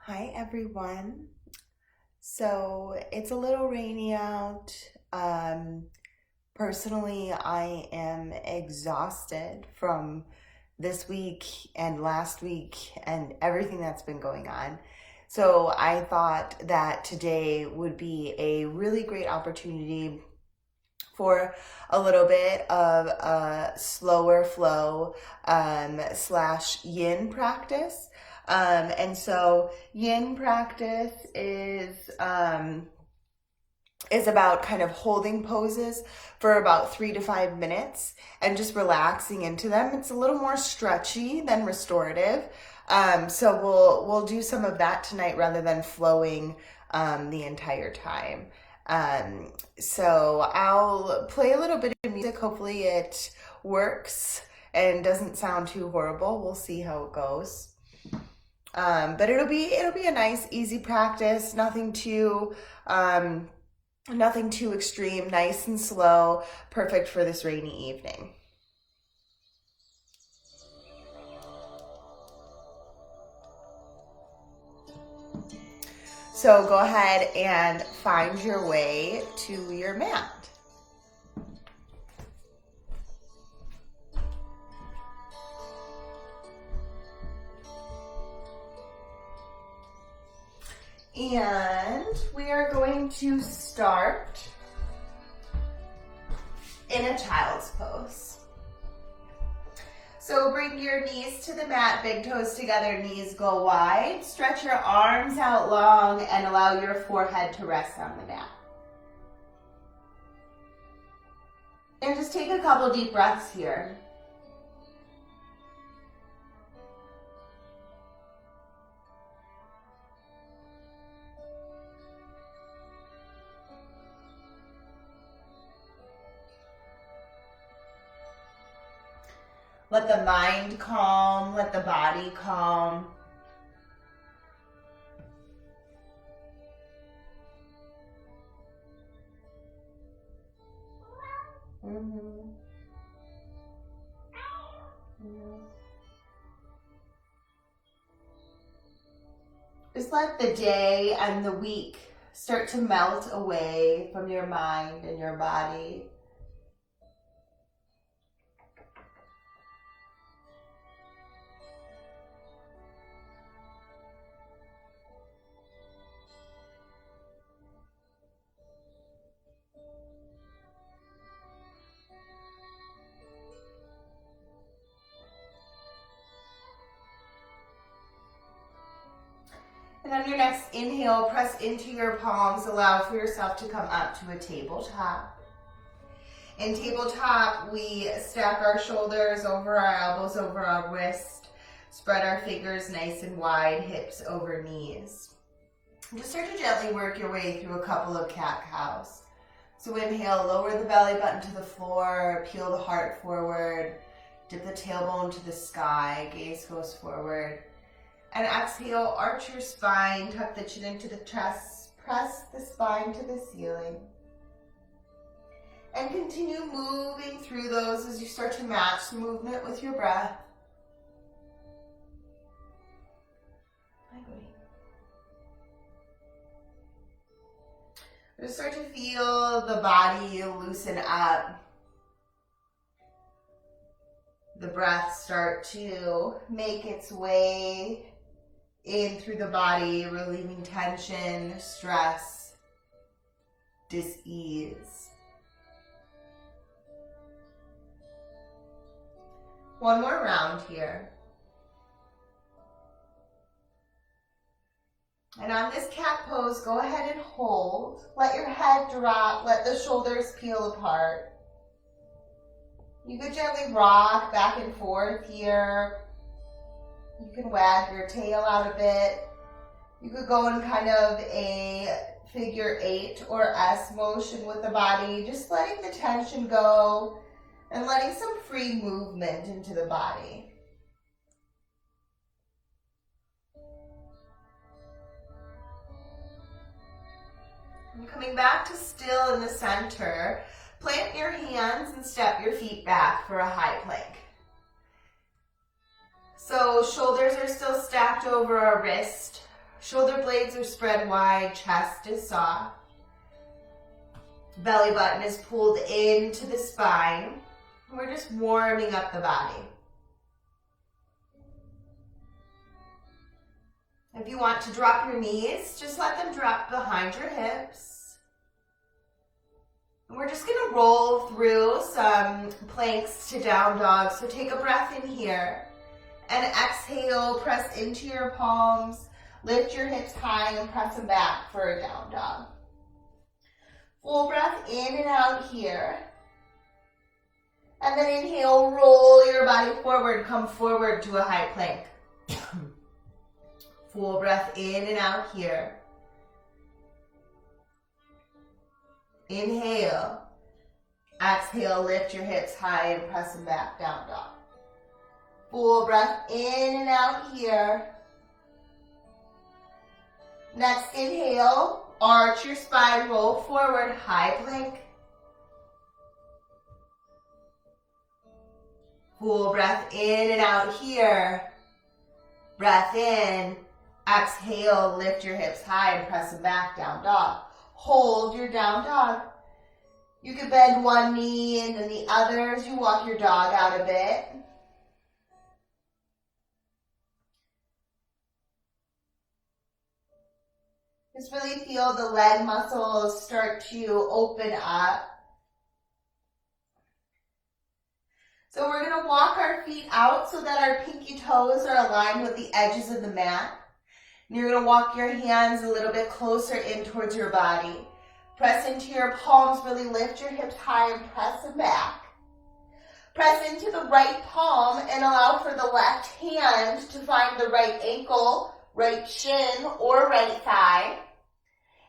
Hi everyone. So it's a little rainy out. Personally, I am exhausted from this week and last week and everything that's been going on. So I thought that today would be a really great opportunity for a little bit of a slower flow slash yin practice. And so yin practice is about kind of holding poses for about 3 to 5 minutes and just relaxing into them. It's a little more stretchy than restorative. So we'll do some of that tonight rather than flowing the entire time. So I'll play a little bit of music. Hopefully it works and doesn't sound too horrible. We'll see how it goes. But it'll be a nice, easy practice. Nothing too extreme. Nice and slow. Perfect for this rainy evening. So go ahead and find your way to your mat. And we are going to start in a child's pose. So bring your knees to the mat, big toes together, knees go wide. Stretch your arms out long and allow your forehead to rest on the mat. And just take a couple deep breaths here. Let the mind calm, let the body calm. Just let the day and the week start to melt away from your mind and your body. And on your next inhale, press into your palms. Allow for yourself to come up to a tabletop. In tabletop, we stack our shoulders over our elbows, over our wrist. Spread our fingers nice and wide, hips over knees. Just start to gently work your way through a couple of cat-cows. So inhale, lower the belly button to the floor, peel the heart forward, dip the tailbone to the sky, gaze goes forward. And exhale, arch your spine, tuck the chin into the chest, press the spine to the ceiling. And continue moving through those as you start to match the movement with your breath. Just start to feel the body loosen up. The breath start to make its way in through the body, relieving tension, stress, dis-ease. One more round here. And on this cat pose, go ahead and hold. Let your head drop, let the shoulders peel apart. You could gently rock back and forth here. You can wag your tail out a bit. You could go in kind of a figure 8 or S motion with the body, just letting the tension go and letting some free movement into the body. And coming back to still in the center, plant your hands and step your feet back for a high plank. So shoulders are still stacked over our wrist. Shoulder blades are spread wide, chest is soft. Belly button is pulled into the spine. We're just warming up the body. If you want to drop your knees, just let them drop behind your hips. And we're just going to roll through some planks to down dog. So take a breath in here and exhale, press into your palms, lift your hips high and press them back for a down dog. Full breath in and out here. And then inhale, roll your body forward, come forward to a high plank. Full breath in and out here. Inhale. Exhale, lift your hips high and press them back, down dog. Full breath in and out here. Next inhale, arch your spine, roll forward, high plank. Full breath in and out here. Breath in. Exhale, lift your hips high and press them back, down dog. Hold your down dog. You can bend one knee and then the other as you walk your dog out a bit. Just really feel the leg muscles start to open up. So we're going to walk our feet out so that our pinky toes are aligned with the edges of the mat. And you're going to walk your hands a little bit closer in towards your body. Press into your palms, really lift your hips high and press them back. Press into the right palm and allow for the left hand to find the right ankle, right shin, or right thigh.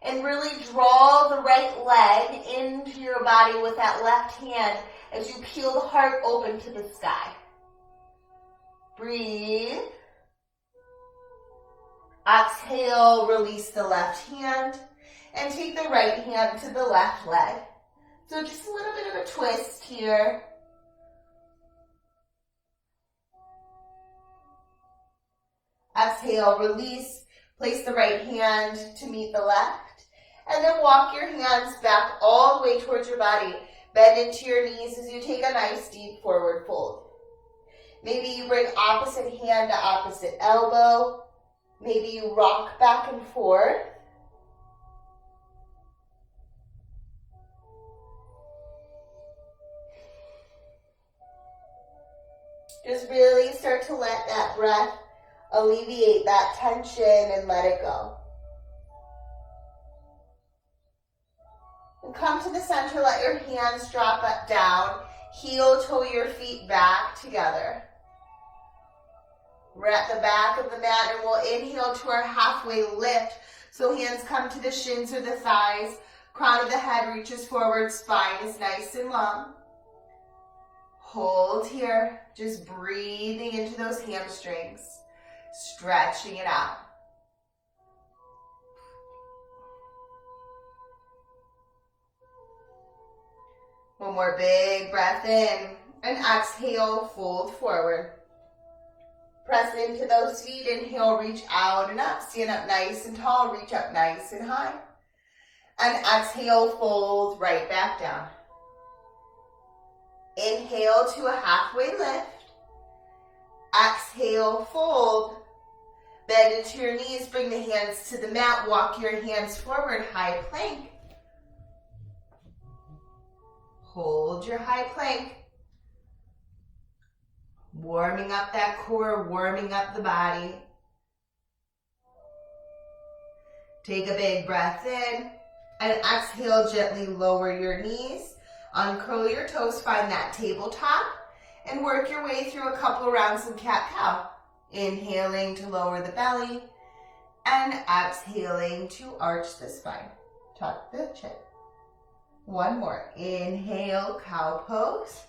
And really draw the right leg into your body with that left hand as you peel the heart open to the sky. Breathe. Exhale, release the left hand and take the right hand to the left leg. So just a little bit of a twist here. Exhale, release, place the right hand to meet the left, and then walk your hands back all the way towards your body. Bend into your knees as you take a nice deep forward fold. Maybe you bring opposite hand to opposite elbow. Maybe you rock back and forth. Just really start to let that breath alleviate that tension and let it go. And come to the center, let your hands drop down, heel toe your feet back together. We're at the back of the mat and we'll inhale to our halfway lift. So hands come to the shins or the thighs, crown of the head reaches forward, spine is nice and long. Hold here, just breathing into those hamstrings, stretching it out. One more big breath in and exhale, fold forward. Press into those feet, inhale, reach out and up, stand up nice and tall, reach up nice and high. And exhale, fold right back down. Inhale to a halfway lift. Exhale, fold. Bend into your knees, bring the hands to the mat, walk your hands forward, high plank. Hold your high plank. Warming up that core, warming up the body. Take a big breath in and exhale, gently lower your knees. Uncurl your toes, find that tabletop and work your way through a couple rounds of cat-cow. Inhaling to lower the belly and exhaling to arch the spine. Tuck the chin. One more. Inhale, cow pose.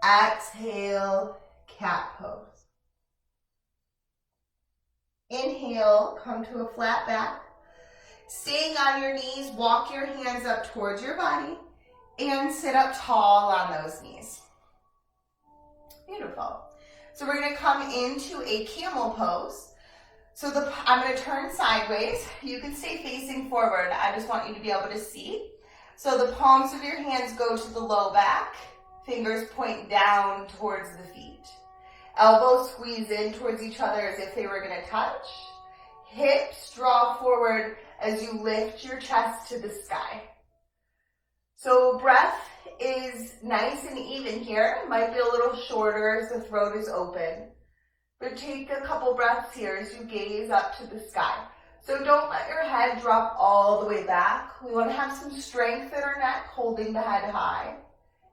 Exhale, cat pose. Inhale, come to a flat back. Staying on your knees, walk your hands up towards your body and sit up tall on those knees. Beautiful. So we're going to come into a camel pose. So I'm going to turn sideways. You can stay facing forward. I just want you to be able to see. So the palms of your hands go to the low back. Fingers point down towards the feet. Elbows squeeze in towards each other as if they were going to touch. Hips draw forward as you lift your chest to the sky. So breath is nice and even here. It might be a little shorter as the throat is open. But take a couple breaths here as you gaze up to the sky. So don't let your head drop all the way back. We want to have some strength in our neck, holding the head high.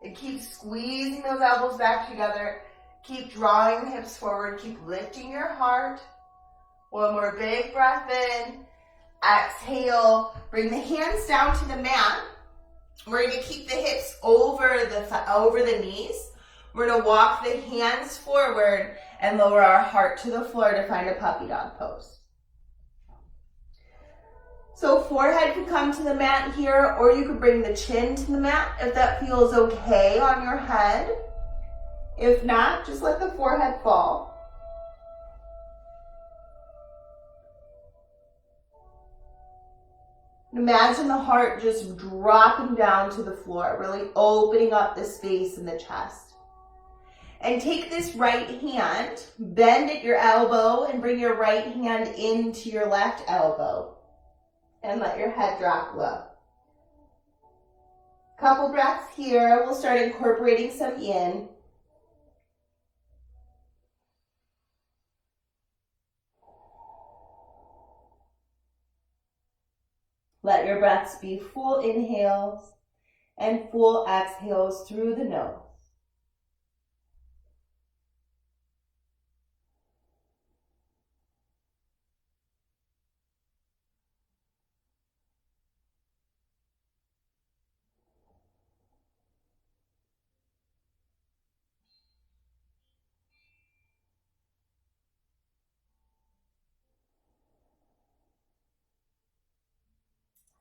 And keep squeezing those elbows back together. Keep drawing the hips forward. Keep lifting your heart. One more big breath in. Exhale. Bring the hands down to the mat. We're going to keep the hips over the knees. We're going to walk the hands forward and lower our heart to the floor to find a puppy dog pose. So forehead could come to the mat here, or you could bring the chin to the mat if that feels okay on your head. If not, just let the forehead fall. Imagine the heart just dropping down to the floor, really opening up the space in the chest. And take this right hand, bend at your elbow, and bring your right hand into your left elbow. And let your head drop low. Couple breaths here. We'll start incorporating some yin. Let your breaths be full inhales and full exhales through the nose.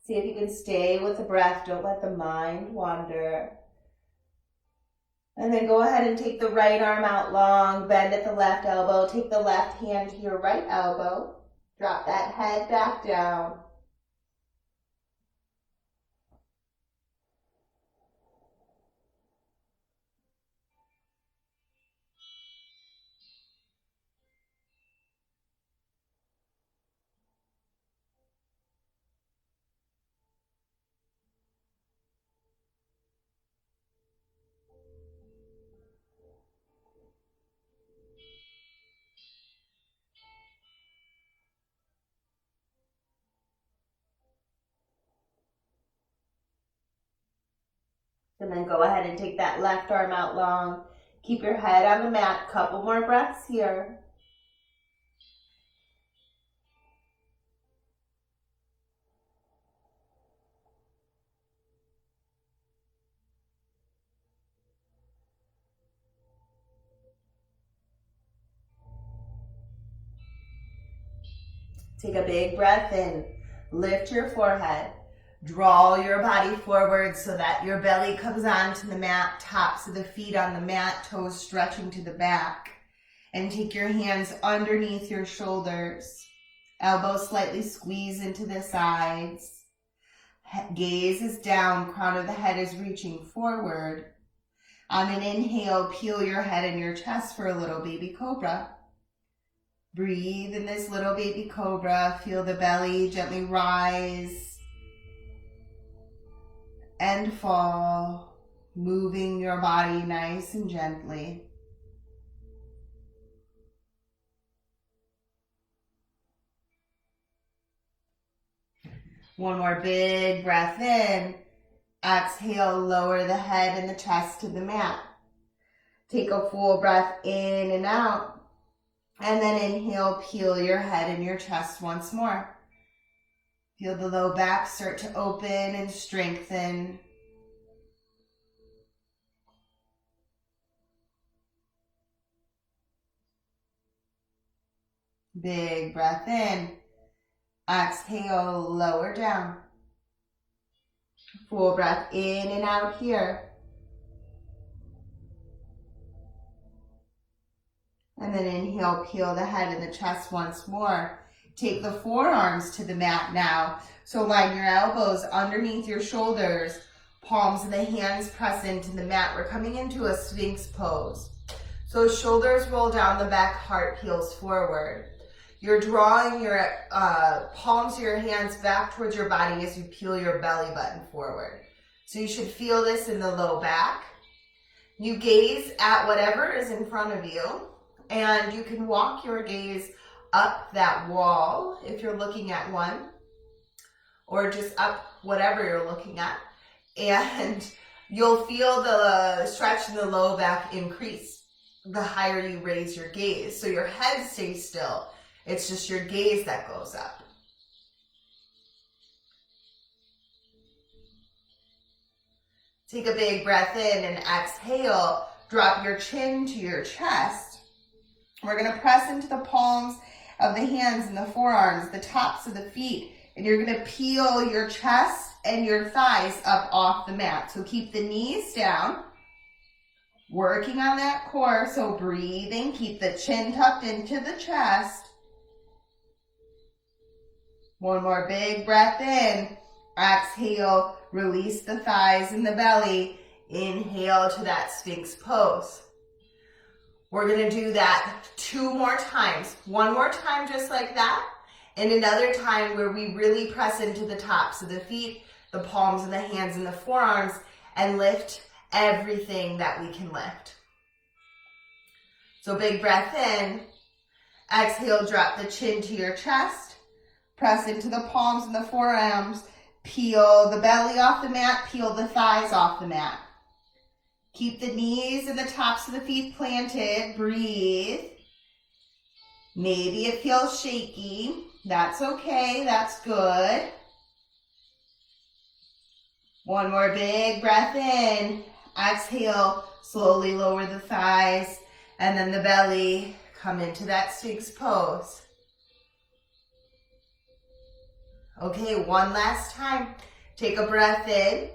See if you can stay with the breath. Don't let the mind wander. And then go ahead and take the right arm out long. Bend at the left elbow. Take the left hand to your right elbow. Drop that head back down. And then go ahead and take that left arm out long. Keep your head on the mat. Couple more breaths here. Take a big breath in. Lift your forehead. Draw your body forward so that your belly comes onto the mat, tops of the feet on the mat, toes stretching to the back. And take your hands underneath your shoulders. Elbows slightly squeeze into the sides. Gaze is down, crown of the head is reaching forward. On an inhale, peel your head and your chest for a little baby cobra. Breathe in this little baby cobra. Feel the belly gently rise and fall, moving your body nice and gently. One more big breath in. Exhale, lower the head and the chest to the mat. Take a full breath in and out. And then inhale, peel your head and your chest once more. Feel the low back start to open and strengthen. Big breath in. Exhale, lower down. Full breath in and out here. And then inhale, peel the head and the chest once more. Take the forearms to the mat now. So line your elbows underneath your shoulders. Palms of the hands press into the mat. We're coming into a Sphinx pose. So shoulders roll down the back, heart peels forward. You're drawing your palms of your hands back towards your body as you peel your belly button forward. So you should feel this in the low back. You gaze at whatever is in front of you, and you can walk your gaze up that wall if you're looking at one, or just up whatever you're looking at, and you'll feel the stretch in the low back increase the higher you raise your gaze. So your head stays still. It's just your gaze that goes up. Take a big breath in and exhale. Drop your chin to your chest. We're going to press into the palms of the hands and the forearms, the tops of the feet, and you're going to peel your chest and your thighs up off the mat. So keep the knees down, working on that core. So breathing, keep the chin tucked into the chest. One more big breath in. Exhale, release the thighs and the belly. Inhale to that Sphinx pose. We're going to do that 2 more times. 1 more time just like that, and another time where we really press into the tops of the feet, the palms of the hands and the forearms, and lift everything that we can lift. So big breath in. Exhale, drop the chin to your chest. Press into the palms and the forearms. Peel the belly off the mat. Peel the thighs off the mat. Keep the knees and the tops of the feet planted. Breathe. Maybe it feels shaky. That's okay. That's good. One more big breath in. Exhale. Slowly lower the thighs and then the belly. Come into that Sphinx pose. Okay, one last time. Take a breath in.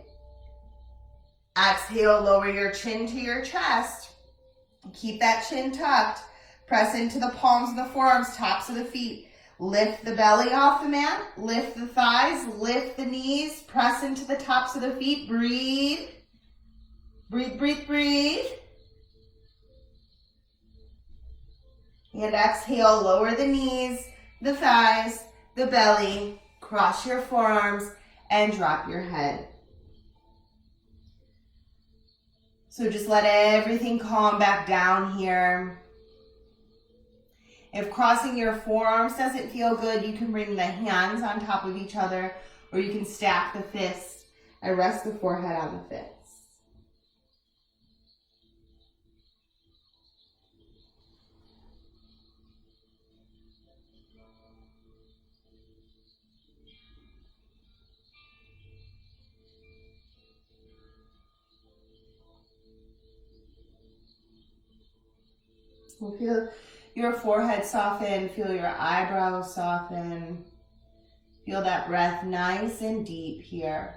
Exhale, lower your chin to your chest. Keep that chin tucked. Press into the palms of the forearms, tops of the feet. Lift the belly off the mat. Lift the thighs. Lift the knees. Press into the tops of the feet. Breathe. Breathe, breathe, breathe. And exhale, lower the knees, the thighs, the belly. Cross your forearms and drop your head. So just let everything calm back down here. If crossing your forearms doesn't feel good, you can bring the hands on top of each other, or you can stack the fists and rest the forehead on the fists. Feel your forehead soften, feel your eyebrows soften. Feel that breath nice and deep here.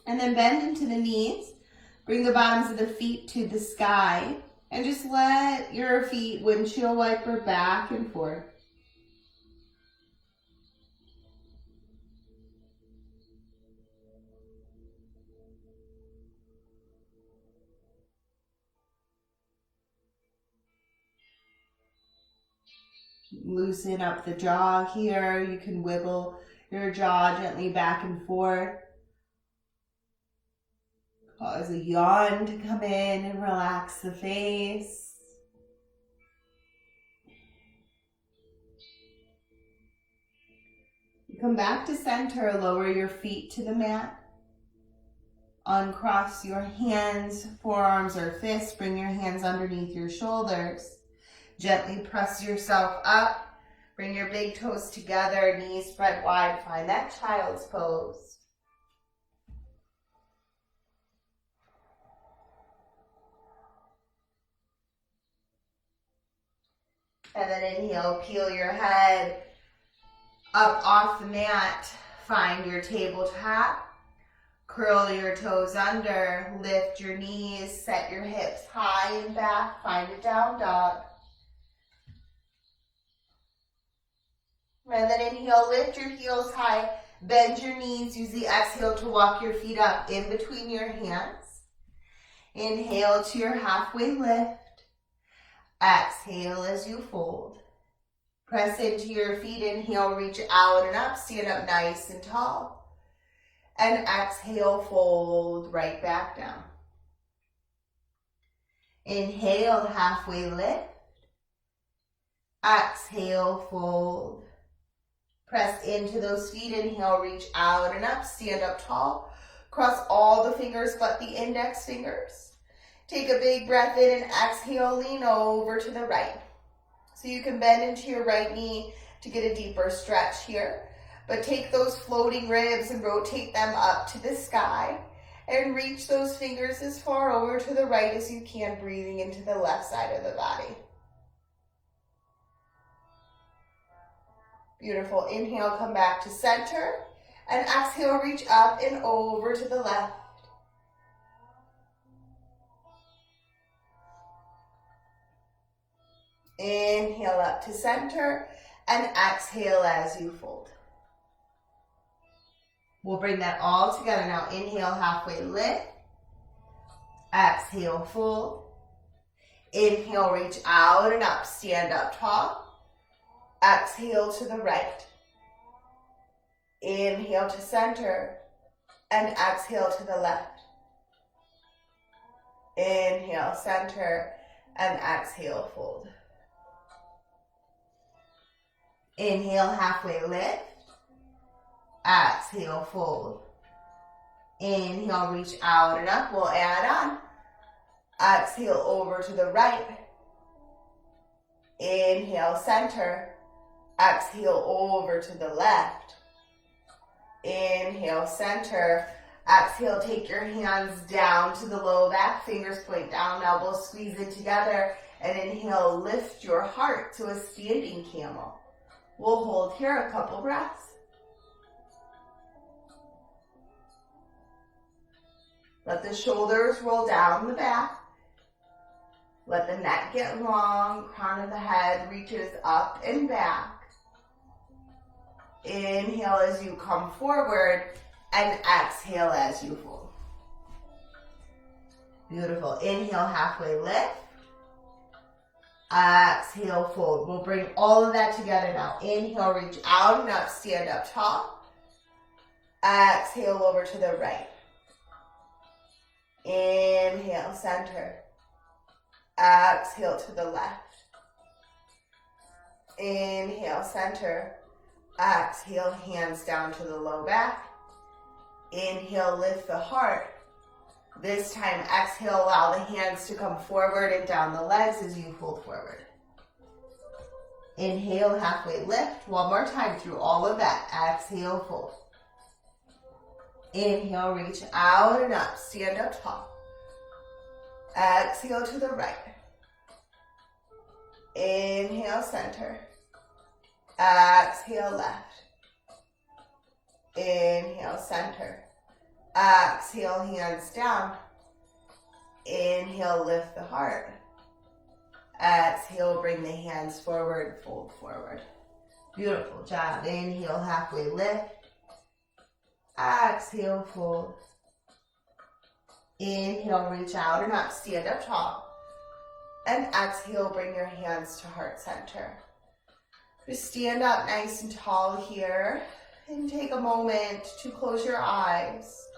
And then bend into the knees. Bring the bottoms of the feet to the sky. And just let your feet windshield wiper back and forth. Loosen up the jaw here. You can wiggle your jaw gently back and forth. Cause a yawn to come in and relax the face. Come back to center. Lower your feet to the mat. Uncross your hands, forearms or fists. Bring your hands underneath your shoulders. Gently press yourself up. Bring your big toes together, knees spread wide. Find that child's pose. And then inhale, peel your head up off the mat. Find your tabletop. Curl your toes under, lift your knees, set your hips high and back, find a down dog. And then inhale, lift your heels high, bend your knees, use the exhale to walk your feet up in between your hands. Inhale to your halfway lift. Exhale as you fold. Press into your feet, inhale, reach out and up, stand up nice and tall. And exhale, fold right back down. Inhale, halfway lift. Exhale, fold. Press into those feet, inhale, reach out and up, stand up tall. Cross all the fingers but the index fingers. Take a big breath in and exhale, lean over to the right. So you can bend into your right knee to get a deeper stretch here. But take those floating ribs and rotate them up to the sky and reach those fingers as far over to the right as you can, breathing into the left side of the body. Beautiful. Inhale, come back to center, and exhale, reach up and over to the left. Inhale up to center, and exhale as you fold. We'll bring that all together now. Inhale, halfway lift. Exhale, fold. Inhale, reach out and up, stand up tall. Exhale to the right. Inhale to center, and exhale to the left. Inhale, center, and exhale, fold. Inhale, halfway lift. Exhale, fold. Inhale, reach out and up. We'll add on. Exhale, over to the right. Inhale, center. Exhale, over to the left. Inhale, center. Exhale, take your hands down to the low back. Fingers point down, elbows squeeze in together. And inhale, lift your heart to a standing camel. We'll hold here a couple breaths. Let the shoulders roll down the back. Let the neck get long, crown of the head reaches up and back. Inhale as you come forward, and exhale as you fold. Beautiful. Inhale, halfway lift. Exhale, fold. We'll bring all of that together now. Inhale, reach out and up, stand up tall. Exhale, over to the right. Inhale, center. Exhale to the left. Inhale, center. Exhale, hands down to the low back. Inhale, lift the heart. This time, exhale, allow the hands to come forward and down the legs as you fold forward. Inhale, halfway lift. One more time through all of that. Exhale, fold. Inhale, reach out and up, stand up tall. Exhale to the right. Inhale, center. Exhale, left. Inhale, center. Exhale, hands down. Inhale, lift the heart. Exhale, bring the hands forward, fold forward. Beautiful job. Inhale, halfway lift. Exhale, fold. Inhale, reach out and up, stand up tall. And exhale, bring your hands to heart center. Just stand up nice and tall here and take a moment to close your eyes.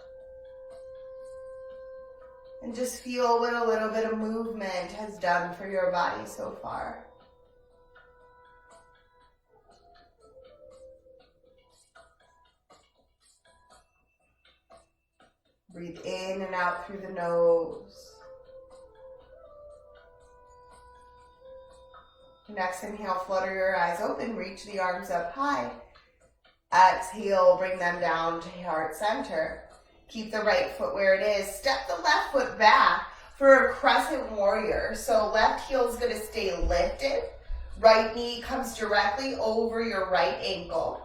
And just feel what a little bit of movement has done for your body so far. Breathe in and out through the nose. Next inhale, flutter your eyes open, reach the arms up high. Exhale, bring them down to heart center. Keep the right foot where it is. Step the left foot back for a crescent warrior. So left heel is going to stay lifted. Right knee comes directly over your right ankle.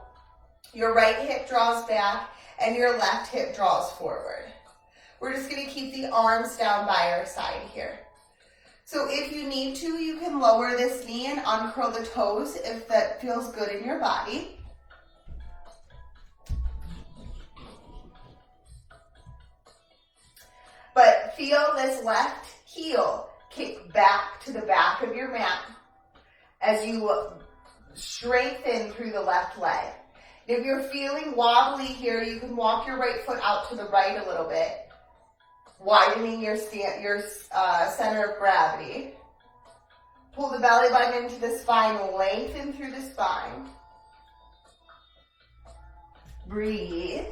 Your right hip draws back and your left hip draws forward. We're just going to keep the arms down by our side here. So if you need to, you can lower this knee and uncurl the toes if that feels good in your body. But feel this left heel kick back to the back of your mat as you strengthen through the left leg. If you're feeling wobbly here, you can walk your right foot out to the right a little bit, widening your center of gravity. Pull the belly button into the spine, lengthen through the spine. Breathe.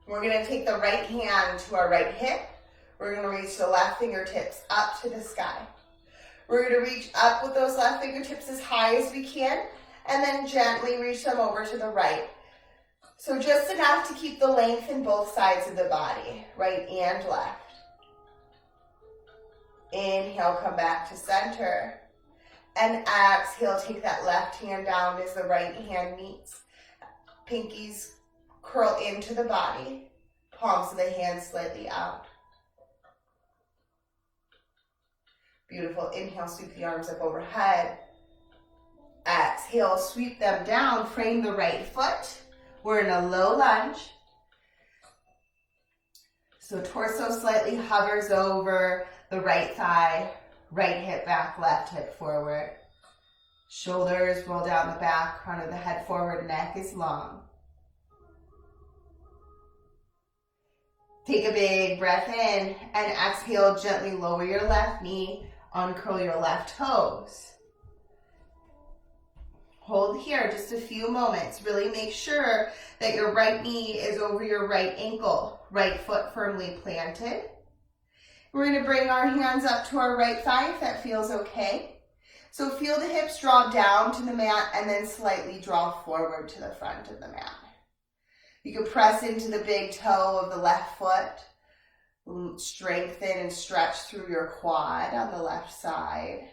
We're going to take the right hand to our right hip. We're going to reach the left fingertips up to the sky. We're going to reach up with those left fingertips as high as we can, and then gently reach them over to the right. So just enough to keep the length in both sides of the body, right and left. Inhale, come back to center. And exhale, take that left hand down as the right hand meets. Pinkies curl into the body, palms of the hands slightly out. Beautiful. Inhale, sweep the arms up overhead. Exhale, sweep them down, frame the right foot. We're in a low lunge. So torso slightly hovers over the right thigh, right hip back, left hip forward. Shoulders roll down the back, crown of the head forward, neck is long. Take a big breath in and exhale, gently lower your left knee, uncurl your left toes. Hold here just a few moments. Really make sure that your right knee is over your right ankle, right foot firmly planted. We're going to bring our hands up to our right thigh if that feels okay. So feel the hips draw down to the mat and then slightly draw forward to the front of the mat. You can press into the big toe of the left foot. Strengthen and stretch through your quad on the left side.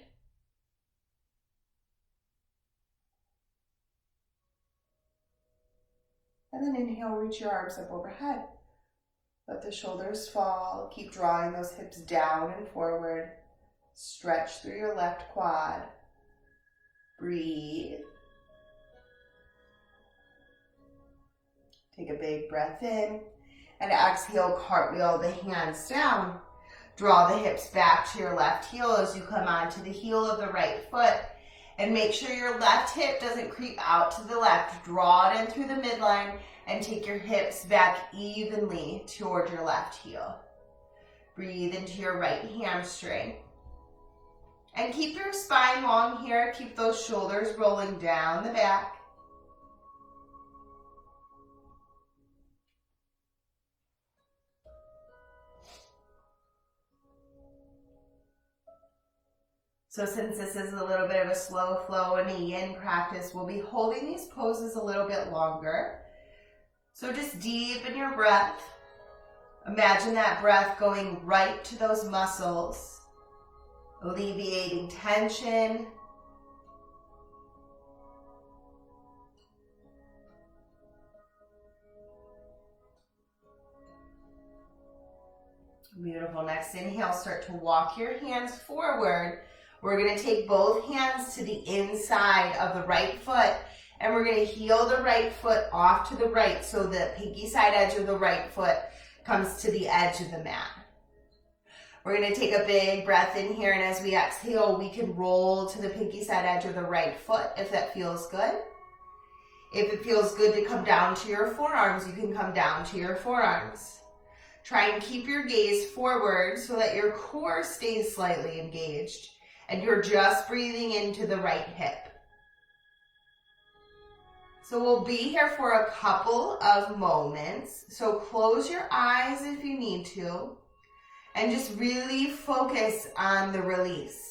And then inhale, reach your arms up overhead. Let the shoulders fall. Keep drawing those hips down and forward. Stretch through your left quad. Breathe. Take a big breath in and exhale, cartwheel the hands down. Draw the hips back to your left heel as you come onto the heel of the right foot. And make sure your left hip doesn't creep out to the left. Draw it in through the midline and take your hips back evenly toward your left heel. Breathe into your right hamstring. And keep your spine long here. Keep those shoulders rolling down the back. So since this is a little bit of a slow flow and a yin practice, we'll be holding these poses a little bit longer. So just deepen your breath. Imagine that breath going right to those muscles, alleviating tension. Beautiful. Next inhale, start to walk your hands forward. We're going to take both hands to the inside of the right foot, and we're going to heel the right foot off to the right so the pinky side edge of the right foot comes to the edge of the mat. We're going to take a big breath in here, and as we exhale, we can roll to the pinky side edge of the right foot if that feels good. If it feels good to come down to your forearms, you can come down to your forearms. Try and keep your gaze forward so that your core stays slightly engaged and you're just breathing into the right hip. So we'll be here for a couple of moments. So close your eyes if you need to and just really focus on the release.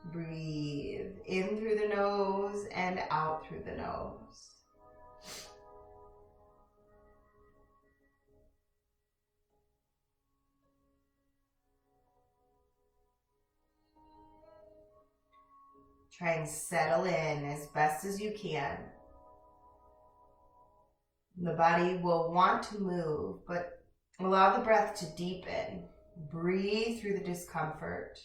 Breathe in through the nose and out through the nose. Try and settle in as best as you can. The body will want to move, but allow the breath to deepen. Breathe through the discomfort.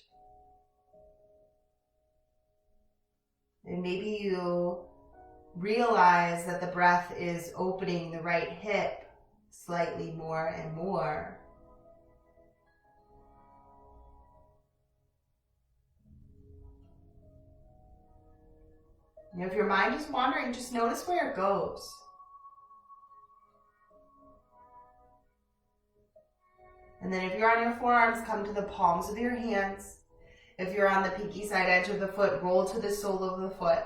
And maybe you realize that the breath is opening the right hip slightly more and more. And if your mind is wandering, just notice where it goes. And then if you're on your forearms, come to the palms of your hands. If you're on the pinky side edge of the foot, roll to the sole of the foot.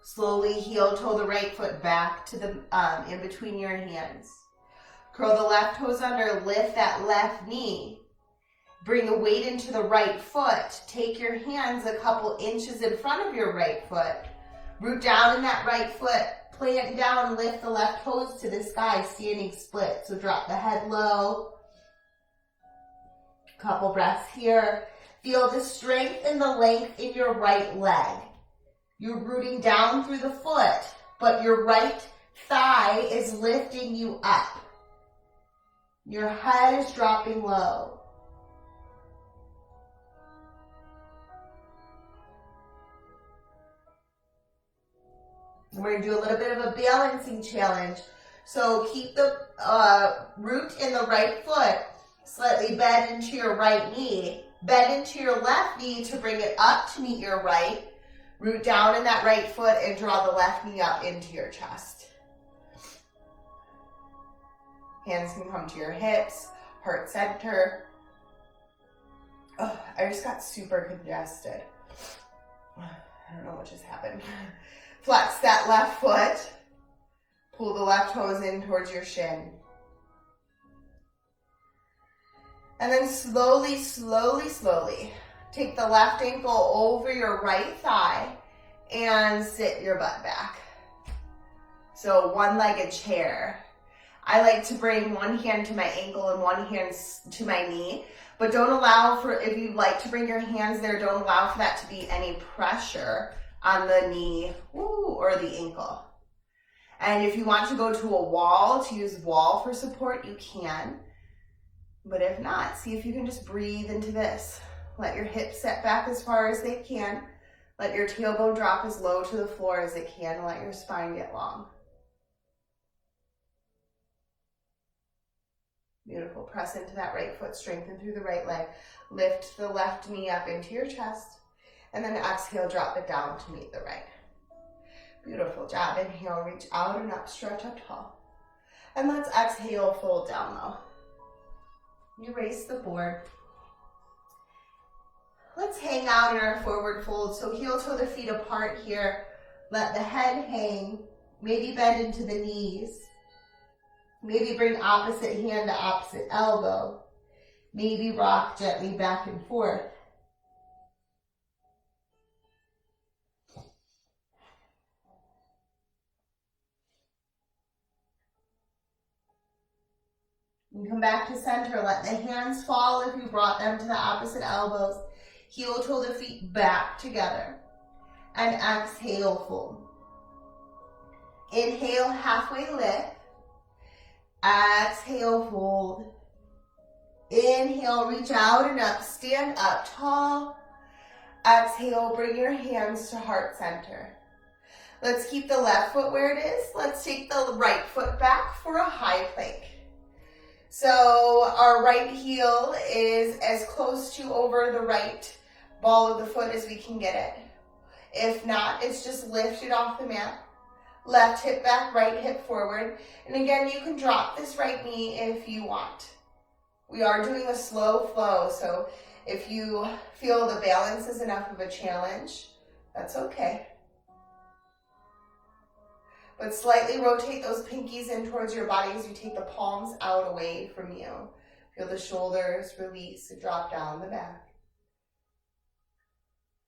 Slowly heel toe the right foot back to the in between your hands. Curl the left toes under, lift that left knee. Bring the weight into the right foot. Take your hands a couple inches in front of your right foot. Root down in that right foot. Plant down, lift the left toes to the sky, standing split. So drop the head low. Couple breaths here. Feel the strength and the length in your right leg. You're rooting down through the foot, but your right thigh is lifting you up. Your head is dropping low. And we're going to do a little bit of a balancing challenge. So keep the root in the right foot. Slightly bend into your right knee. Bend into your left knee to bring it up to meet your right. Root down in that right foot and draw the left knee up into your chest. Hands can come to your hips, heart center. Oh, I just got super congested. I don't know what just happened. Flex that left foot. Pull the left toes in towards your shin. And then slowly, slowly, slowly, take the left ankle over your right thigh and sit your butt back. So one-legged chair. I like to bring one hand to my ankle and one hand to my knee, but don't allow for, if you like to bring your hands there, don't allow for that to be any pressure on the knee or the ankle. And if you want to go to a wall, to use wall for support, you can. But if not, see if you can just breathe into this. Let your hips set back as far as they can. Let your tailbone drop as low to the floor as it can. Let your spine get long. Beautiful. Press into that right foot. Strengthen through the right leg. Lift the left knee up into your chest. And then exhale, drop it down to meet the right. Beautiful job. Inhale, reach out and up, stretch up tall. And let's exhale, fold down low. Erase the board. Let's hang out in our forward fold. So heel toe the feet apart here. Let the head hang. Maybe bend into the knees. Maybe bring opposite hand to opposite elbow. Maybe rock gently back and forth. And come back to center. Let the hands fall if you brought them to the opposite elbows. Heel toe the feet back together. And exhale, fold. Inhale, halfway lift. Exhale, fold. Inhale, reach out and up. Stand up tall. Exhale, bring your hands to heart center. Let's keep the left foot where it is. Let's take the right foot back for a high plank. So our right heel is as close to over the right ball of the foot as we can get it. If not, it's just lifted off the mat. Left hip back, right hip forward. And again, you can drop this right knee if you want. We are doing a slow flow, so if you feel the balance is enough of a challenge, that's okay. But slightly rotate those pinkies in towards your body as you take the palms out away from you. Feel the shoulders release and drop down the back.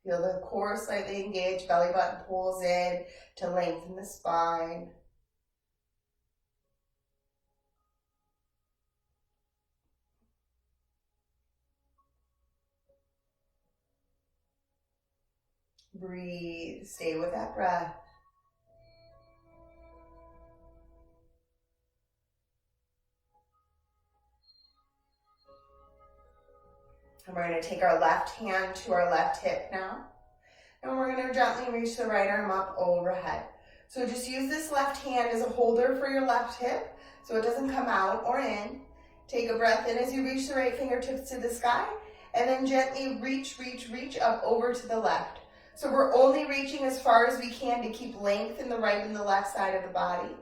Feel the core slightly engaged, belly button pulls in to lengthen the spine. Breathe, stay with that breath. And we're going to take our left hand to our left hip now. And we're going to gently reach the right arm up overhead. So just use this left hand as a holder for your left hip so it doesn't come out or in. Take a breath in as you reach the right fingertips to the sky. And then gently reach, reach, reach up over to the left. So we're only reaching as far as we can to keep length in the right and the left side of the body,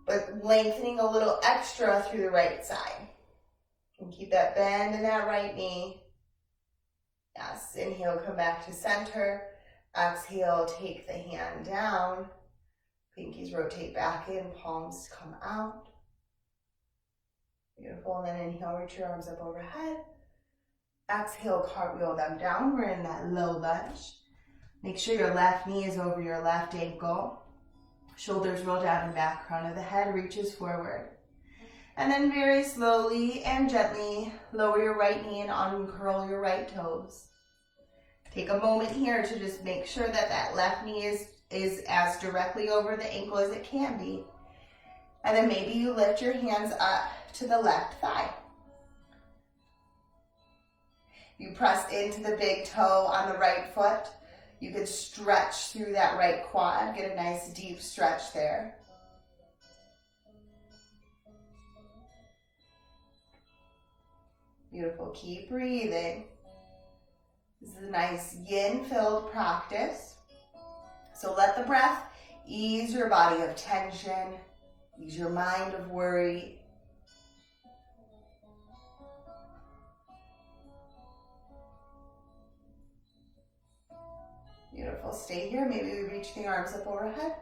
but lengthening a little extra through the right side. And keep that bend in that right knee. Yes, inhale, come back to center. Exhale, take the hand down. Pinkies rotate back in, palms come out. Beautiful, and then inhale, reach your arms up overhead. Exhale, cartwheel them down. We're in that low lunge. Make sure your left knee is over your left ankle. Shoulders roll down and back, crown of the head reaches forward. And then very slowly and gently lower your right knee and uncurl your right toes. Take a moment here to just make sure that that left knee is as directly over the ankle as it can be. And then maybe you lift your hands up to the left thigh. You press into the big toe on the right foot. You could stretch through that right quad, get a nice deep stretch there. Beautiful, keep breathing. This is a nice yin-filled practice. So let the breath ease your body of tension, ease your mind of worry. Beautiful, stay here. Maybe we reach the arms up overhead.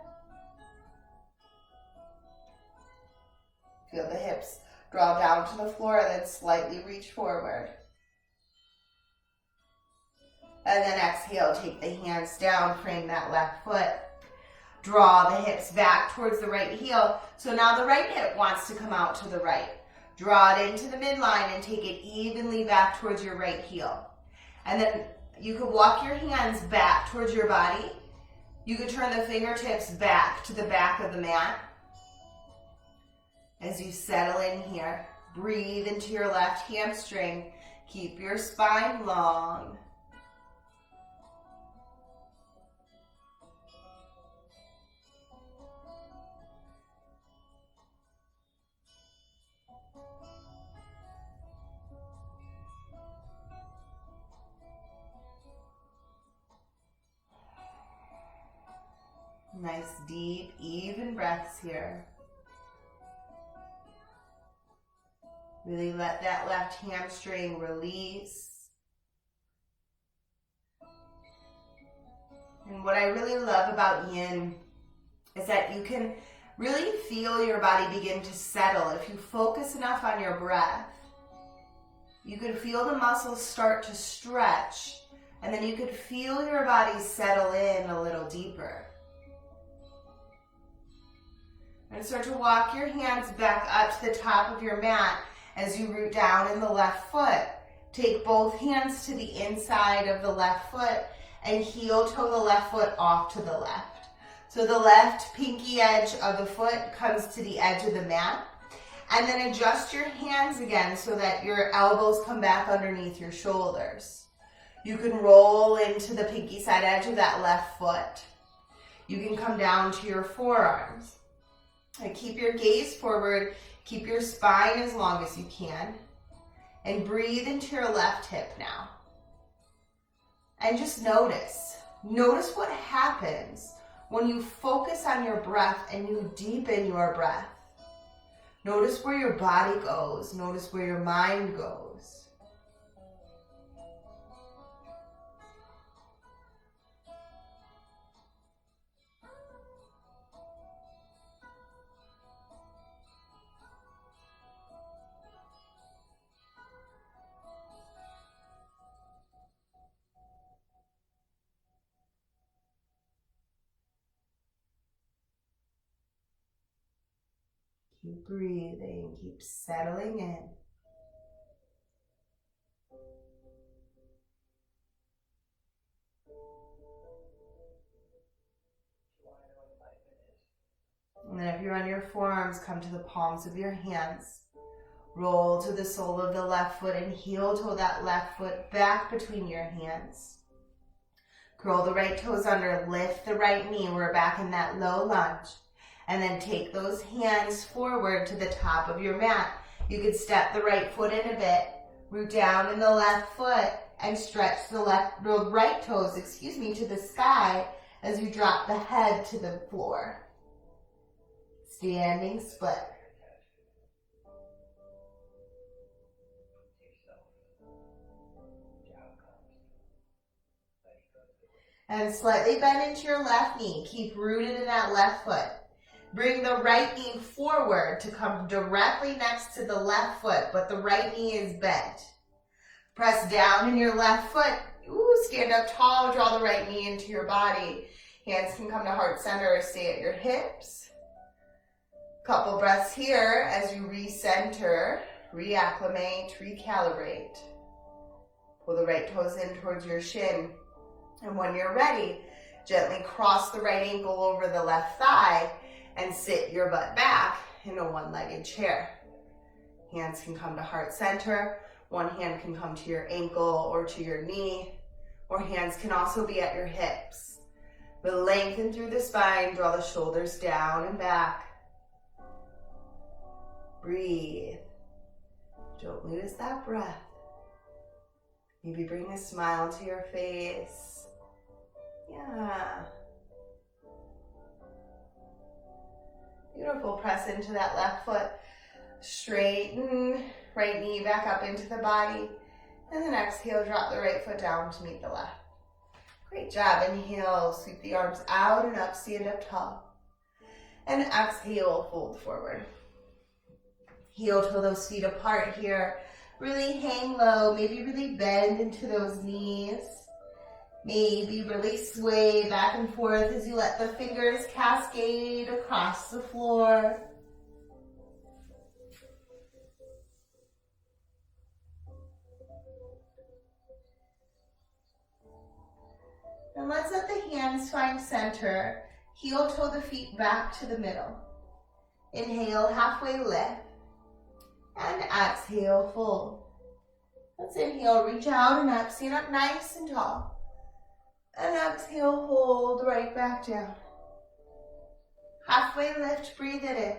Feel the hips draw down to the floor, then slightly reach forward. And then exhale, take the hands down, frame that left foot. Draw the hips back towards the right heel. So now the right hip wants to come out to the right. Draw it into the midline and take it evenly back towards your right heel. And then you could walk your hands back towards your body. You could turn the fingertips back to the back of the mat. As you settle in here, breathe into your left hamstring. Keep your spine long. Nice, deep, even breaths here. Really let that left hamstring release. And what I really love about yin is that you can really feel your body begin to settle. If you focus enough on your breath, you can feel the muscles start to stretch, and then you could feel your body settle in a little deeper. And start to walk your hands back up to the top of your mat as you root down in the left foot. Take both hands to the inside of the left foot and heel toe the left foot off to the left. So the left pinky edge of the foot comes to the edge of the mat. And then adjust your hands again so that your elbows come back underneath your shoulders. You can roll into the pinky side edge of that left foot. You can come down to your forearms. And keep your gaze forward, keep your spine as long as you can, and breathe into your left hip now. And just notice what happens when you focus on your breath and you deepen your breath. Notice where your body goes, notice where your mind goes. Keep breathing, keep settling in. And then if you're on your forearms, come to the palms of your hands. Roll to the sole of the left foot and heel toe that left foot back between your hands. Curl the right toes under, lift the right knee. We're back in that low lunge. And then take those hands forward to the top of your mat. You could step the right foot in a bit, root down in the left foot, and stretch the right toes, to the sky as you drop the head to the floor. Standing split. And slightly bend into your left knee. Keep rooted in that left foot. Bring the right knee forward to come directly next to the left foot, but the right knee is bent. Press down in your left foot. Stand up tall, draw the right knee into your body. Hands can come to heart center or stay at your hips. Couple breaths here as you recenter, reacclimate, recalibrate. Pull the right toes in towards your shin. And when you're ready, gently cross the right ankle over the left thigh and sit your butt back in a one-legged chair. Hands can come to heart center. One hand can come to your ankle or to your knee, or hands can also be at your hips. But lengthen through the spine, draw the shoulders down and back. Breathe. Don't lose that breath. Maybe bring a smile to your face. Yeah. Beautiful. Press into that left foot. Straighten right knee back up into the body. And then exhale, drop the right foot down to meet the left. Great job. Inhale, sweep the arms out and up, stand up tall. And exhale, fold forward. Heel toe those feet apart here. Really hang low, maybe really bend into those knees. Maybe really sway back and forth as you let the fingers cascade across the floor. And let's let the hands find center. Heel toe the feet back to the middle. Inhale, halfway lift. And exhale, fold. Let's inhale, reach out and up. Stand up nice and tall. And exhale, hold right back down. Halfway lift, breathe it in.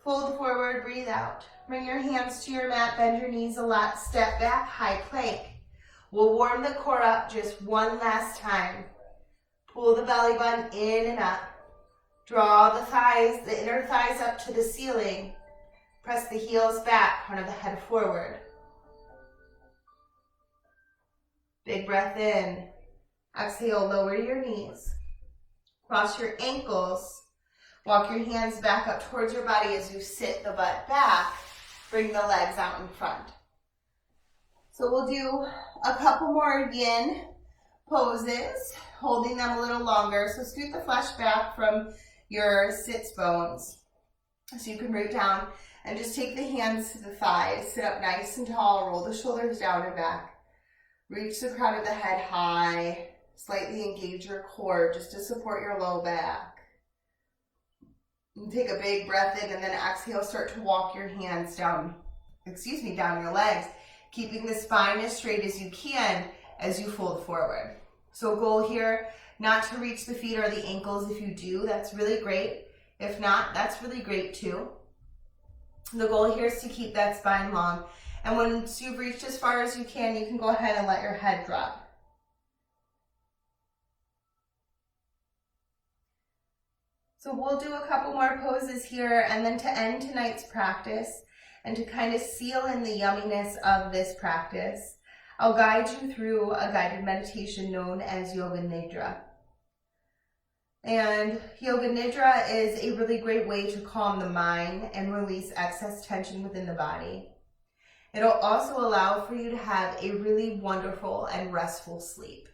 Fold forward, breathe out. Bring your hands to your mat, bend your knees a lot. Step back, high plank. We'll warm the core up just one last time. Pull the belly button in and up. Draw the thighs, the inner thighs up to the ceiling. Press the heels back, front of the head forward. Big breath in. Exhale, lower your knees. Cross your ankles. Walk your hands back up towards your body as you sit the butt back. Bring the legs out in front. So we'll do a couple more yin poses, holding them a little longer. So scoot the flesh back from your sits bones. So you can root down and just take the hands to the thighs. Sit up nice and tall. Roll the shoulders down and back. Reach the crown of the head high. Slightly engage your core just to support your low back. And take a big breath in and then exhale. Start to walk your hands down your legs. Keeping the spine as straight as you can as you fold forward. So goal here, not to reach the feet or the ankles. If you do, that's really great. If not, that's really great too. The goal here is to keep that spine long. And once you've reached as far as you can go ahead and let your head drop. So we'll do a couple more poses here, and then to end tonight's practice and to kind of seal in the yumminess of this practice, I'll guide you through a guided meditation known as Yoga Nidra. And Yoga Nidra is a really great way to calm the mind and release excess tension within the body. It'll also allow for you to have a really wonderful and restful sleep.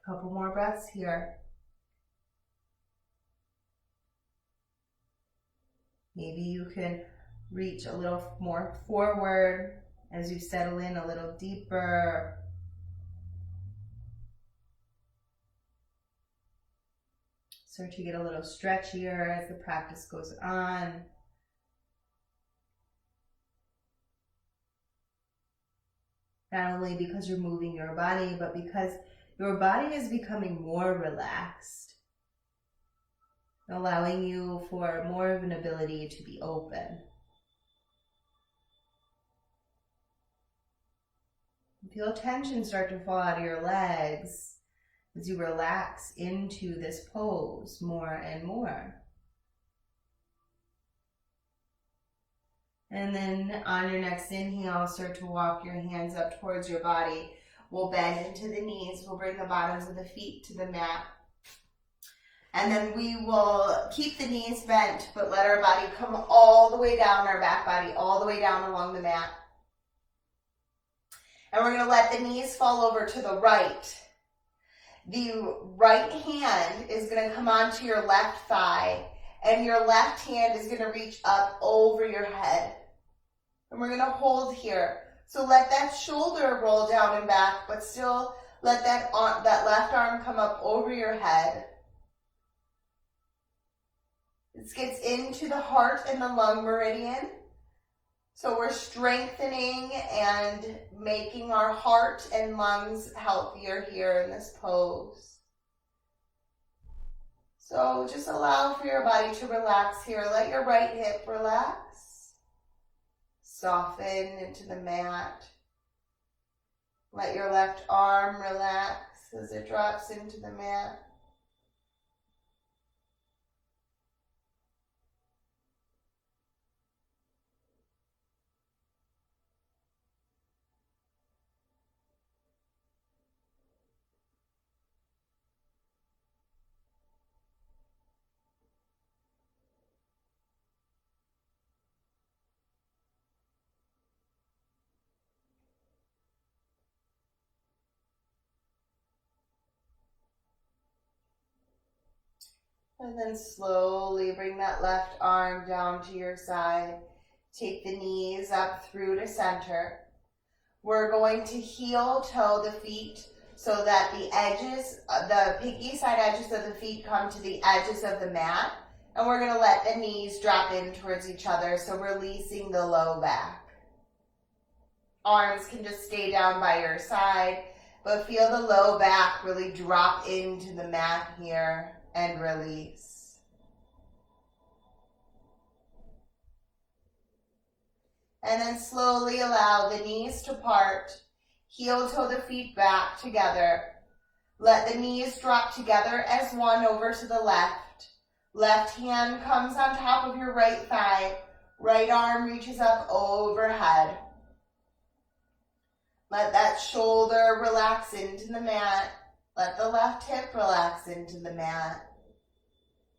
Couple more breaths here. Maybe you can reach a little more forward as you settle in a little deeper. Start to get a little stretchier as the practice goes on. Not only because you're moving your body, but because your body is becoming more relaxed, allowing you for more of an ability to be open. Feel tension start to fall out of your legs as you relax into this pose more and more. And then on your next inhale, start to walk your hands up towards your body. We'll bend into the knees. We'll bring the bottoms of the feet to the mat. And then we will keep the knees bent, but let our body come all the way down, our back body, all the way down along the mat. And we're going to let the knees fall over to the right. The right hand is going to come onto your left thigh, and your left hand is going to reach up over your head. And we're going to hold here. So let that shoulder roll down and back, but still let that left arm come up over your head. This gets into the heart and the lung meridian. So we're strengthening and making our heart and lungs healthier here in this pose. So just allow for your body to relax here. Let your right hip relax. Soften into the mat. Let your left arm relax as it drops into the mat. And then slowly bring that left arm down to your side. Take the knees up through to center. We're going to heel toe the feet so that the edges, the pinky side edges of the feet come to the edges of the mat. And we're going to let the knees drop in towards each other, so releasing the low back. Arms can just stay down by your side, but feel the low back really drop into the mat here. And release. And then slowly allow the knees to part. Heel toe the feet back together. Let the knees drop together as one over to the left. Left hand comes on top of your right thigh. Right arm reaches up overhead. Let that shoulder relax into the mat. Let the left hip relax into the mat.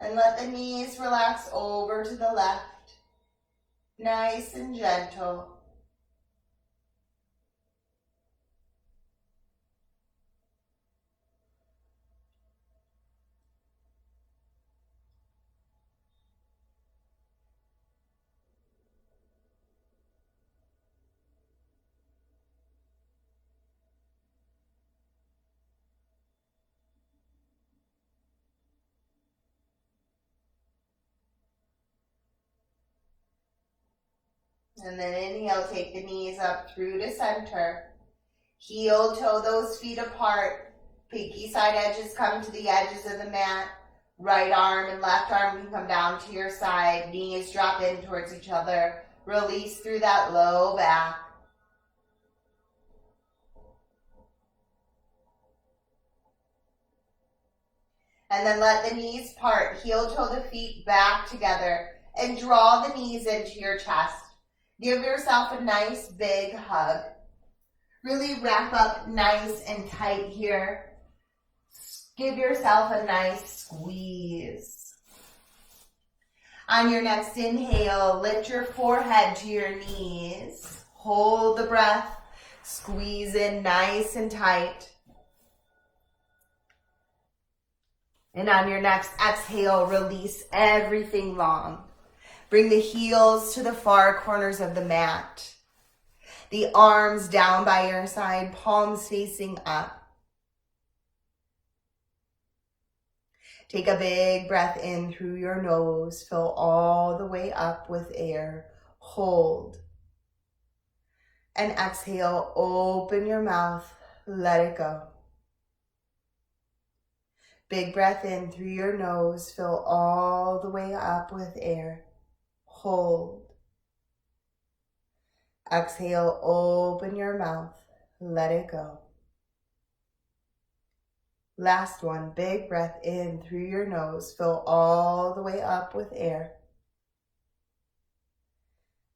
And let the knees relax over to the left. Nice and gentle. And then inhale, take the knees up through to center. Heel toe those feet apart. Pinky side edges come to the edges of the mat. Right arm and left arm can come down to your side. Knees drop in towards each other. Release through that low back. And then let the knees part. Heel toe the feet back together. And draw the knees into your chest. Give yourself a nice big hug. Really wrap up nice and tight here. Give yourself a nice squeeze. On your next inhale, lift your forehead to your knees. Hold the breath. Squeeze in nice and tight. And on your next exhale, release everything long. Bring the heels to the far corners of the mat. The arms down by your side, palms facing up. Take a big breath in through your nose. Fill all the way up with air. Hold. And exhale, open your mouth. Let it go. Big breath in through your nose. Fill all the way up with air. Hold. Exhale, open your mouth. Let it go. Last one, big breath in through your nose. Fill all the way up with air.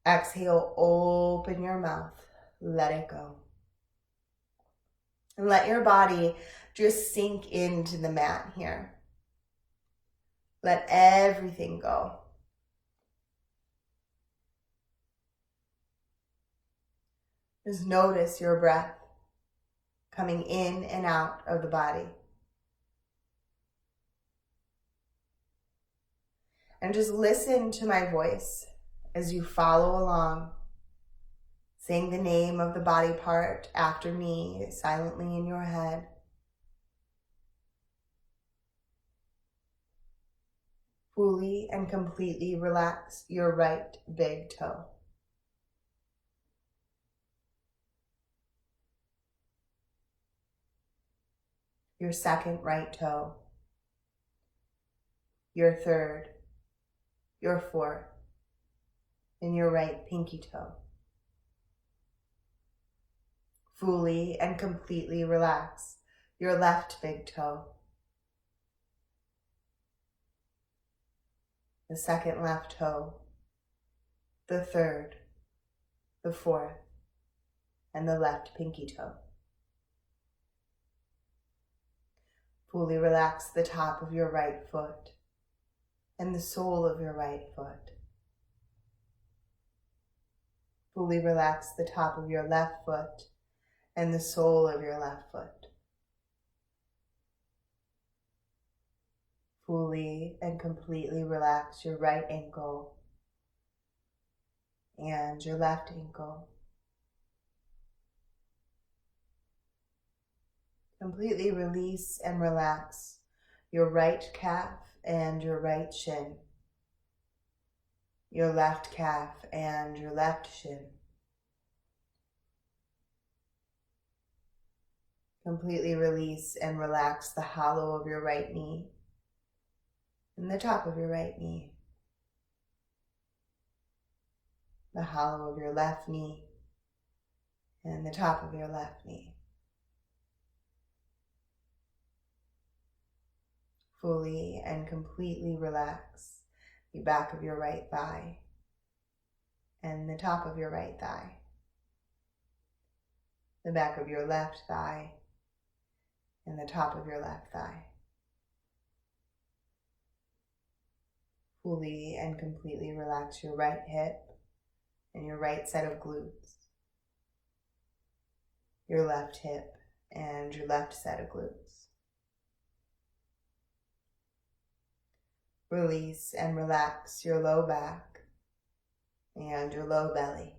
Exhale, open your mouth. Let it go. And let your body just sink into the mat here. Let everything go. Just notice your breath coming in and out of the body. And just listen to my voice as you follow along, saying the name of the body part after me silently in your head. Fully and completely relax your right big toe. Your second right toe. Your third. Your fourth. And your right pinky toe. Fully and completely relax your left big toe. The second left toe, the third, the fourth, and the left pinky toe. Fully relax the top of your right foot and the sole of your right foot. Fully relax the top of your left foot and the sole of your left foot. Fully and completely relax your right ankle and your left ankle. Completely release and relax your right calf and your right shin, your left calf and your left shin. Completely release and relax the hollow of your right knee and the top of your right knee, the hollow of your left knee and the top of your left knee. Fully and completely relax the back of your right thigh and the top of your right thigh, the back of your left thigh and the top of your left thigh. Fully and completely relax your right hip and your right set of glutes, your left hip and your left set of glutes. Release and relax your low back and your low belly.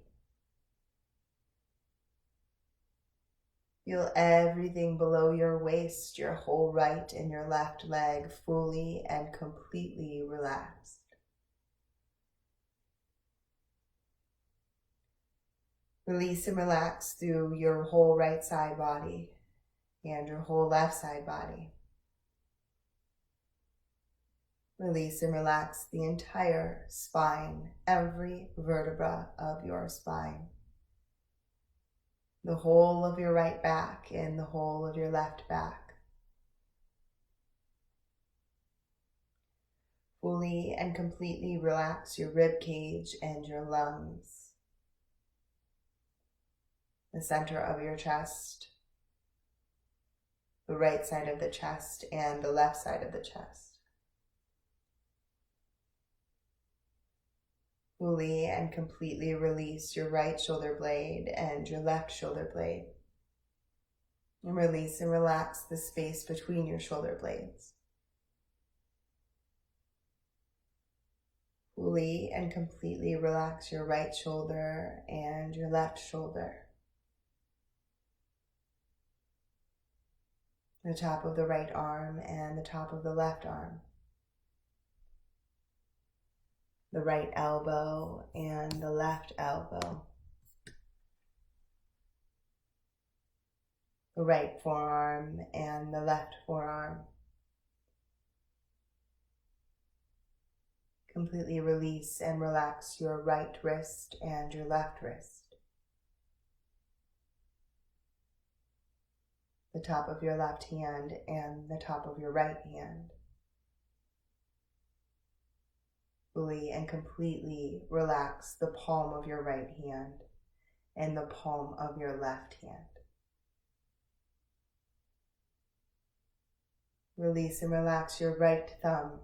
Feel everything below your waist, your whole right and your left leg fully and completely relaxed. Release and relax through your whole right side body and your whole left side body. Release and relax the entire spine, every vertebra of your spine. The whole of your right back and the whole of your left back. Fully and completely relax your rib cage and your lungs. The center of your chest, the right side of the chest and the left side of the chest. Fully and completely release your right shoulder blade and your left shoulder blade. And release and relax the space between your shoulder blades. Fully and completely relax your right shoulder and your left shoulder. The top of the right arm and the top of the left arm. The right elbow and the left elbow. The right forearm and the left forearm. Completely release and relax your right wrist and your left wrist. The top of your left hand and the top of your right hand. Fully and completely relax the palm of your right hand and the palm of your left hand. Release and relax your right thumb,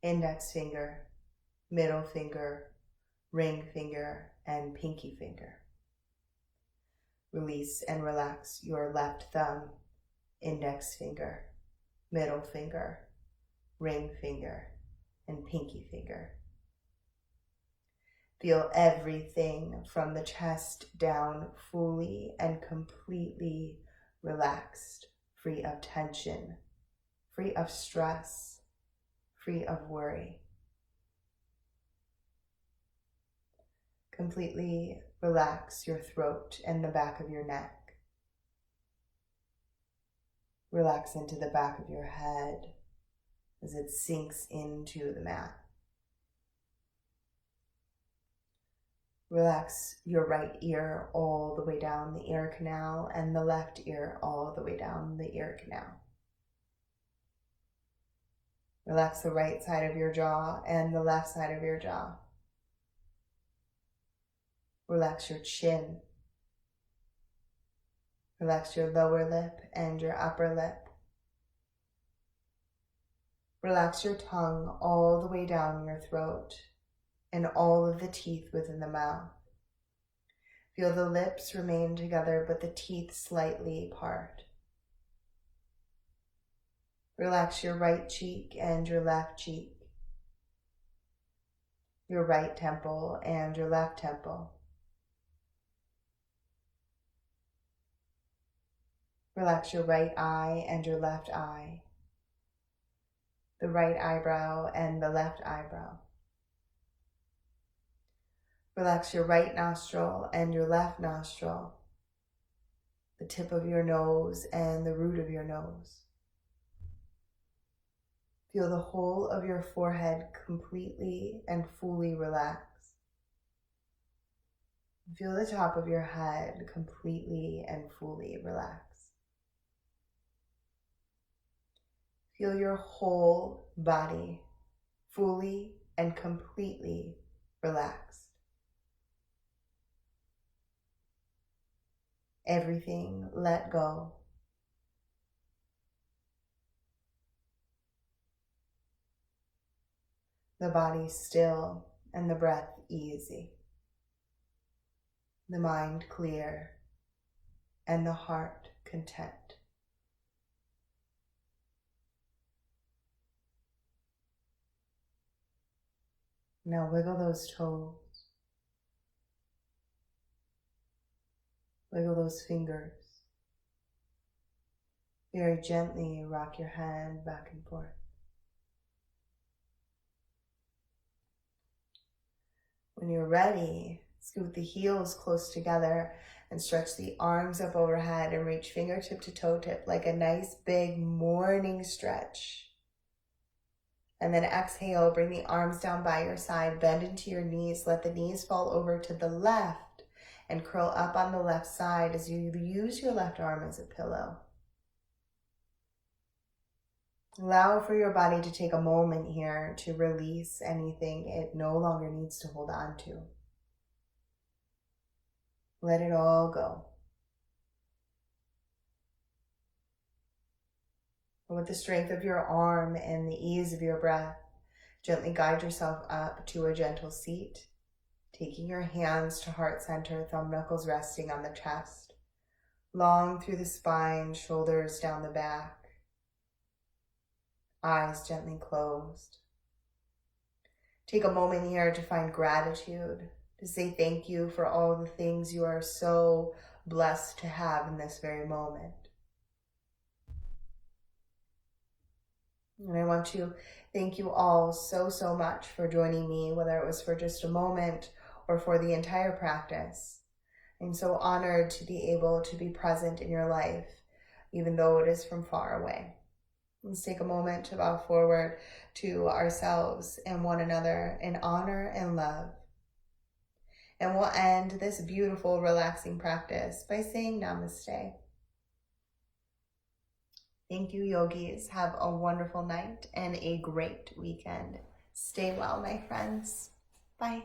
index finger, middle finger, ring finger, and pinky finger. Release and relax your left thumb, index finger, middle finger, ring finger, and pinky finger. Feel everything from the chest down fully and completely relaxed, free of tension, free of stress, free of worry. Completely relax your throat and the back of your neck. Relax into the back of your head as it sinks into the mat. Relax your right ear all the way down the ear canal and the left ear all the way down the ear canal. Relax the right side of your jaw and the left side of your jaw. Relax your chin. Relax your lower lip and your upper lip. Relax your tongue all the way down your throat and all of the teeth within the mouth. Feel the lips remain together, but the teeth slightly apart. Relax your right cheek and your left cheek, your right temple and your left temple. Relax your right eye and your left eye, the right eyebrow and the left eyebrow. Relax your right nostril and your left nostril, the tip of your nose and the root of your nose. Feel the whole of your forehead completely and fully relax. Feel the top of your head completely and fully relax. Feel your whole body fully and completely relaxed. Everything let go. The body still and the breath easy. The mind clear and the heart content. Now wiggle those toes. Wiggle those fingers. Very gently rock your hand back and forth. When you're ready, scoot the heels close together and stretch the arms up overhead and reach fingertip to toe tip like a nice big morning stretch. And then exhale, bring the arms down by your side, bend into your knees, let the knees fall over to the left and curl up on the left side as you use your left arm as a pillow. Allow for your body to take a moment here to release anything it no longer needs to hold on to. Let it all go. With the strength of your arm and the ease of your breath, gently guide yourself up to a gentle seat, taking your hands to heart center, thumb knuckles resting on the chest, long through the spine, shoulders down the back, eyes gently closed. Take a moment here to find gratitude, to say thank you for all the things you are so blessed to have in this very moment. And I want to thank you all so, so much for joining me, whether it was for just a moment or for the entire practice. I'm so honored to be able to be present in your life, even though it is from far away. Let's take a moment to bow forward to ourselves and one another in honor and love. And we'll end this beautiful, relaxing practice by saying namaste. Thank you, yogis. Have a wonderful night and a great weekend. Stay well, my friends. Bye.